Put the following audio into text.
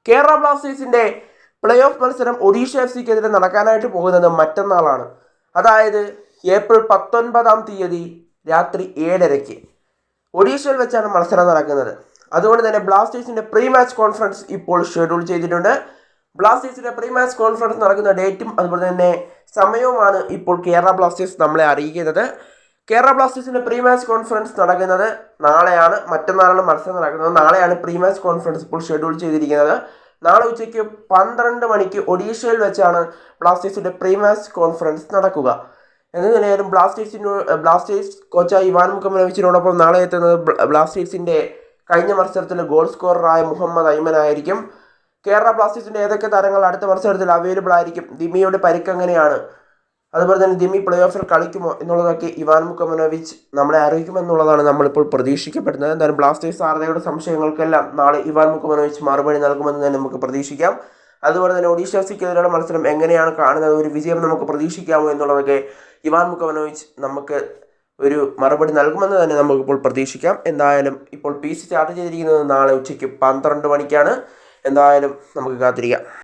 കേരള ബ്ലാസ്റ്റേഴ്സിന്റെ play off മത്സരം ഒഡീഷ FC-ക്കെതിരെ നടക്കാനായിട്ട് പോകുന്നത് മറ്റന്നാളാണ്. അതായത് ഏപ്രിൽ 19 രാത്രി 7:30 ഒഡീഷയിൽ വെച്ചാണ് മത്സരം നടക്കുന്നത്. അതുകൊണ്ട് തന്നെ ബ്ലാസ്റ്റേഴ്സിന്റെ പ്രീ മാച്ച് കോൺഫറൻസ് ഇപ്പോൾ ഷെഡ്യൂൾ ചെയ്തിട്ടുണ്ട്. ബ്ലാസ്റ്റേഴ്സിന്റെ പ്രീ മാച്ച് കോൺഫറൻസ് നടക്കുന്ന ഡേറ്റും അതുപോലെ തന്നെ സമയവുമാണ് ഇപ്പോൾ കേരള ബ്ലാസ്റ്റേഴ്സ് നമ്മളെ അറിയിക്കുന്നത്. കേരള ബ്ലാസ്റ്റേഴ്സിന്റെ പ്രീ മാച്ച് കോൺഫറൻസ് നടക്കുന്നത് നാളെയാണ്. മറ്റന്നാളാണ് മത്സരം നടക്കുന്നത്. നാളെയാണ് പ്രീ മാച്ച് കോൺഫറൻസ് ഇപ്പോൾ ഷെഡ്യൂൾ ചെയ്തിരിക്കുന്നത്. നാളെ ഉച്ചയ്ക്ക് 12 മണിക്ക് ഒഡീഷയിൽ വെച്ചാണ് ബ്ലാസ്റ്റേഴ്സിന്റെ പ്രീ മാച്ച് കോൺഫറൻസ് നടക്കുക. എന്ന് തന്നെയായാലും ബ്ലാസ്റ്റേഴ്സ് കോച്ചായ ഇവാൻ മുക്കമനോവിച്ചിനോടൊപ്പം നാളെ എത്തുന്നത് ബ്ലാസ്റ്റേഴ്സിന്റെ കഴിഞ്ഞ മത്സരത്തിൽ ഗോൾ സ്കോററായ മുഹമ്മദ് ഐമൻ ആയിരിക്കും. കേരള ബ്ലാസ്റ്റേഴ്സിന്റെ ഏതൊക്കെ താരങ്ങൾ അടുത്ത മത്സരത്തിൽ അവൈലബിൾ ആയിരിക്കും, ദിമിയുടെ പരിക്ക് എങ്ങനെയാണ്, അതുപോലെ തന്നെ ദിമി പ്ലേ ഓഫിൽ കളിക്കുമോ എന്നുള്ളതൊക്കെ ഇവാൻ മുക്കമനോവിച്ച് നമ്മളെ അറിയിക്കുമെന്നുള്ളതാണ് നമ്മളിപ്പോൾ പ്രതീക്ഷിക്കപ്പെടുന്നത്. എന്തായാലും ബ്ലാസ്റ്റേഴ്സ് ആരാധകരുടെ സംശയങ്ങൾക്കെല്ലാം നാളെ ഇവാൻ മുക്കമനോവിച്ച് മറുപടി നൽകുമെന്ന് തന്നെ നമുക്ക് പ്രതീക്ഷിക്കാം. അതുപോലെ തന്നെ ഒഡീഷ FC-ക്കെതിരെയുള്ള മത്സരം എങ്ങനെയാണ് കാണുന്നത്, ഒരു വിജയം നമുക്ക് പ്രതീക്ഷിക്കാമോ എന്നുള്ളതൊക്കെ ഇവാൻ മുക്കമനോവിച്ച് നമുക്ക് ഒരു മറുപടി നൽകുമെന്ന് തന്നെ നമുക്കിപ്പോൾ പ്രതീക്ഷിക്കാം. എന്തായാലും ഇപ്പോൾ PC സ്റ്റാർട്ട് ചെയ്തിരിക്കുന്നത് നാളെ ഉച്ചയ്ക്ക് 12 മണിക്കാണ്. എന്തായാലും നമുക്ക് കാത്തിരിക്കാം.